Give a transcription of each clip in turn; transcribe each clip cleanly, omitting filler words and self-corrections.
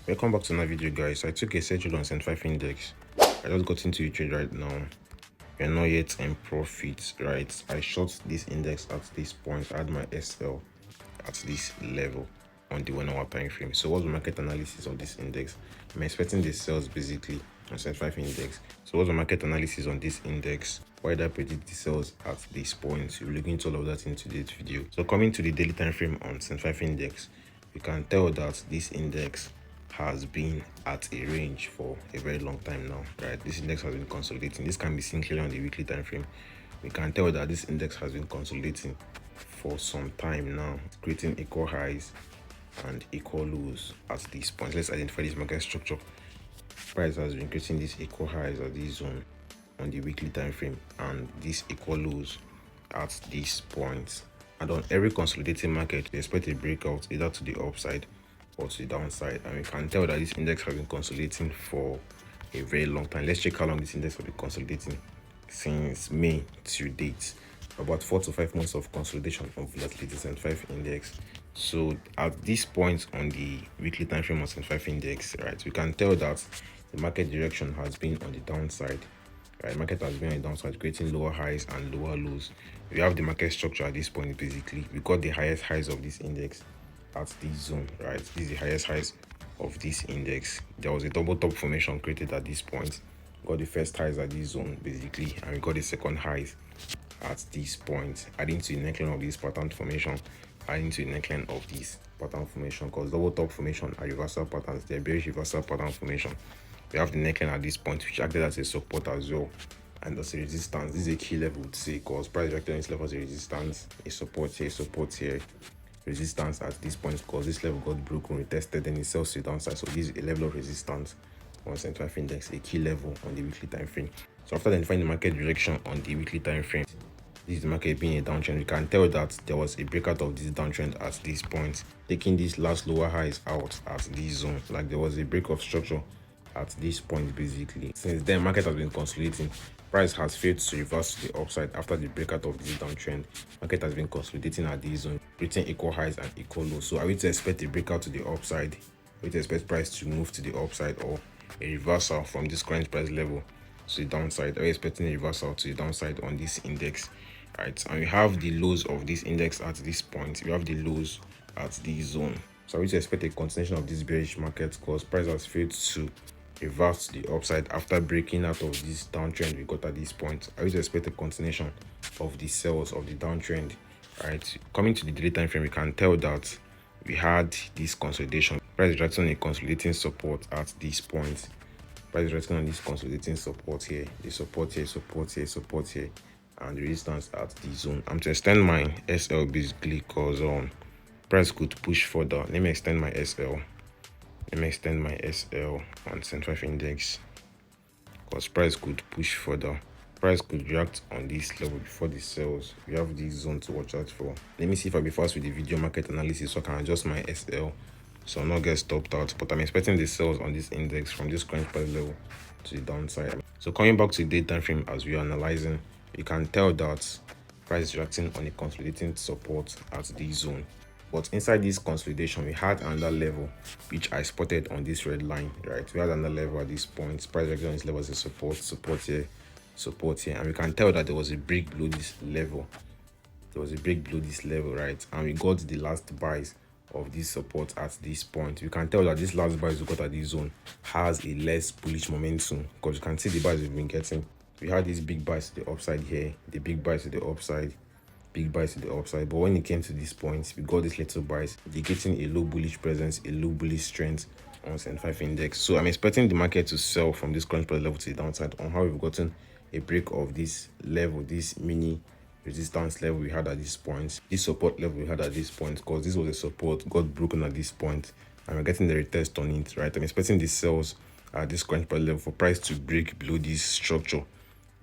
Welcome back to another video, guys. I took a sell trade on 75 index. I just got into a trade right now. We're not yet in profit, right? I short this index at this point. I had my SL at this level on the 1 hour time frame. So what's the market analysis of this index? I'm expecting the sales basically on 75 index. So what's the market analysis on this index? Why did I predict the sales at this point? We'll look into all of that in today's video. So coming to the daily time frame on 75 index, you can tell that this index has been at a range for a very long time now, right? This index has been consolidating. This can be seen clearly on the weekly time frame. We can tell that this index has been consolidating for some time now, creating equal highs and equal lows at this point. Let's identify this market structure. Price has been creating these equal highs at this zone on the weekly time frame and these equal lows at this point. And on every consolidating market, we expect a breakout either to the upside or to the downside, and we can tell that this index has been consolidating for a very long time. Let's check how long this index has been consolidating since May to date. About 4 to 5 months of consolidation of volatility 75 index. So at this point on the weekly time frame of 75 index, right, we can tell that the market direction has been on the downside. Right, market has been on the downside, creating lower highs and lower lows. We have the market structure at this point. Basically, we got the highest highs of this index at this zone, right? This is the highest highs of this index. There was a double top formation created at this point. We got the first highs at this zone basically, and we got the second highs at this point, adding to the neckline of this pattern formation, adding to the neckline of this pattern formation, because double top formation are reversal patterns. They're bearish reversal pattern formation. We have the neckline at this point, which acted as a support as well, and as a resistance. This is a key level to say, because price reacted on this level as a resistance, a support here, resistance at this point, because this level got broken, retested, then it sells to the downside. So this is a level of resistance on 75 index, a key level on the weekly time frame. So after identifying the market direction on the weekly time frame, this is the market being a downtrend. We can tell that there was a breakout of this downtrend at this point, taking these last lower highs out at this zone. Like there was a break of structure at this point basically. Since then, market has been consolidating. Price has failed to reverse to the upside after the breakout of this downtrend. Market has been consolidating at this zone, creating equal highs and equal lows. So are we to expect a breakout to the upside? Are we to expect price to move to the upside, or a reversal from this current price level to the downside? Are we expecting a reversal to the downside on this index? Right, and we have the lows of this index at this point. We have the lows at this zone. So are we to expect a continuation of this bearish market, because price has failed to reverse the upside after breaking out of this downtrend we got at this point? I would expect a continuation of the sales of the downtrend, right? Coming to the daily time frame, we can tell that we had this consolidation. Price is resting on a consolidating support at this point. Price is resting on this consolidating support here, the support here, support here, support here, and the resistance at the zone. I'm to extend my SL basically, because price could push further. Let me extend my SL. Let me extend my SL on 75 index, because price could push further. Price could react on this level before the sells. We have this zone to watch out for. Let me see if I'll be fast with the video market analysis so I can adjust my SL so I'll not get stopped out. But I'm expecting the sells on this index from this current price level to the downside. So coming back to the day time frame, as we are analyzing, you can tell that price is reacting on a consolidating support at this zone. But inside this consolidation, we had another level which I spotted on this red line, right? We had another level at this point. Price reaction on this level as a support here, support here, and we can tell that there was a break below this level. There was a break below this level, right? And we got the last buys of this support at this point. We can tell that this last buys we got at this zone has a less bullish momentum, because you can see the buys we've been getting. We had these big buys to the upside here, the big buys to the upside, big buys to the upside. But when it came to this point, we got these little buys indicating a low bullish presence, a low bullish strength on 75 index. So I'm expecting the market to sell from this current price level to the downside on how we've gotten a break of this level, this mini resistance level we had at this point, this support level we had at this point, because this was a support, got broken at this point, and we're getting the retest on it, right? I'm expecting the sells at this current price level for price to break below this structure,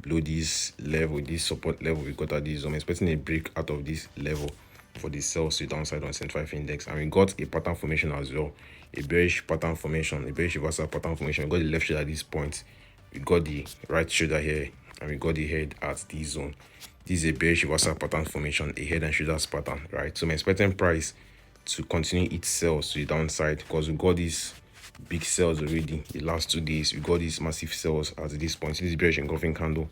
below this level, this support level we got at this zone. I'm expecting a break out of this level for the sells to the downside on 75 index, and we got a pattern formation as well, a bearish pattern formation, a bearish reversal pattern formation. We got the left shoulder at this point, we got the right shoulder here, and we got the head at this zone. This is a bearish reversal pattern formation, a head and shoulders pattern, right? So I'm expecting price to continue its sells to the downside, because we got this big sells already. The last 2 days, we got these massive sells at this point. This bearish engulfing candle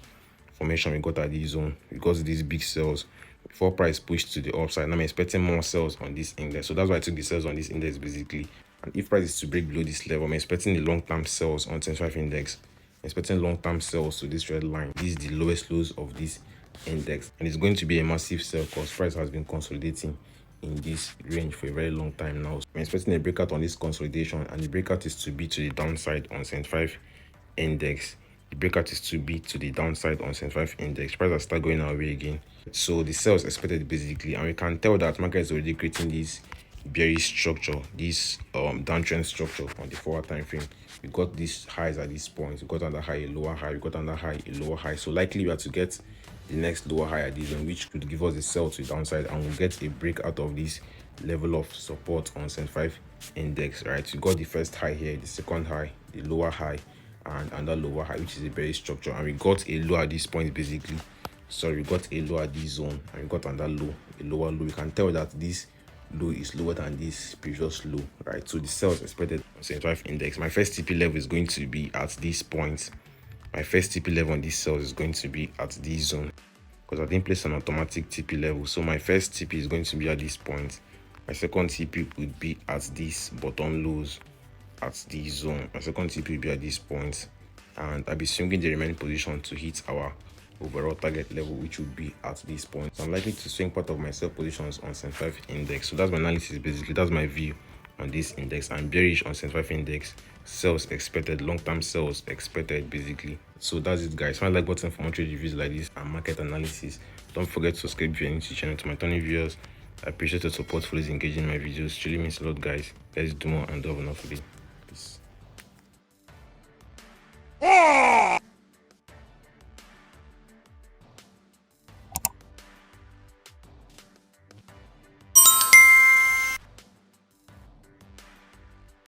formation we got at this zone. We got these big sells before price pushed to the upside. And I'm expecting more sells on this index. So that's why I took the sells on this index basically. And if price is to break below this level, I'm expecting the long-term sells on 25 index. I'm expecting long-term sells to this red line. This is the lowest lows of this index. And it's going to be a massive sell because price has been consolidating in this range for a very long time now. So I'm expecting a breakout on this consolidation, and the breakout is to be to the downside on 75 index. The breakout is to be to the downside on 75 index. Price will start going our way again. So the sell is expected basically, and we can tell that market is already creating this bearish structure, this downtrend structure on the forward time frame. We got these highs at this point. We got under high, a lower high. We got under high, a lower high. So likely we are to get the next lower high at this one, which could give us a sell to the downside, and we'll get a break out of this level of support on 75 index. Right, we got the first high here, the second high, the lower high, and another lower high, which is a very structure. And we got a low at this point basically. Sorry, we got a low at this zone, and we got another low, a lower low. We can tell that this low is lower than this previous low, right? So the sell is expected on 75 index. My first TP level is going to be at this point. My first TP level on this sell is going to be at this zone, because I didn't place an automatic TP level. So my first TP is going to be at this point. My second TP would be at this bottom lows at this zone. My second TP will be at this point, and I'll be swinging the remaining position to hit our overall target level, which would be at this point. So I'm likely to swing part of my sell positions on 75 index. So that's my analysis basically. That's my view on this index. I'm bearish on 75 index. Sales expected, long-term sales expected basically. So that's it guys. If you like button for more trade reviews like this and market analysis, don't forget to subscribe if you're new to the channel. To my returning viewers, I appreciate your support for engaging in my videos. It really means a lot guys. Let's do more and do enough today. Peace.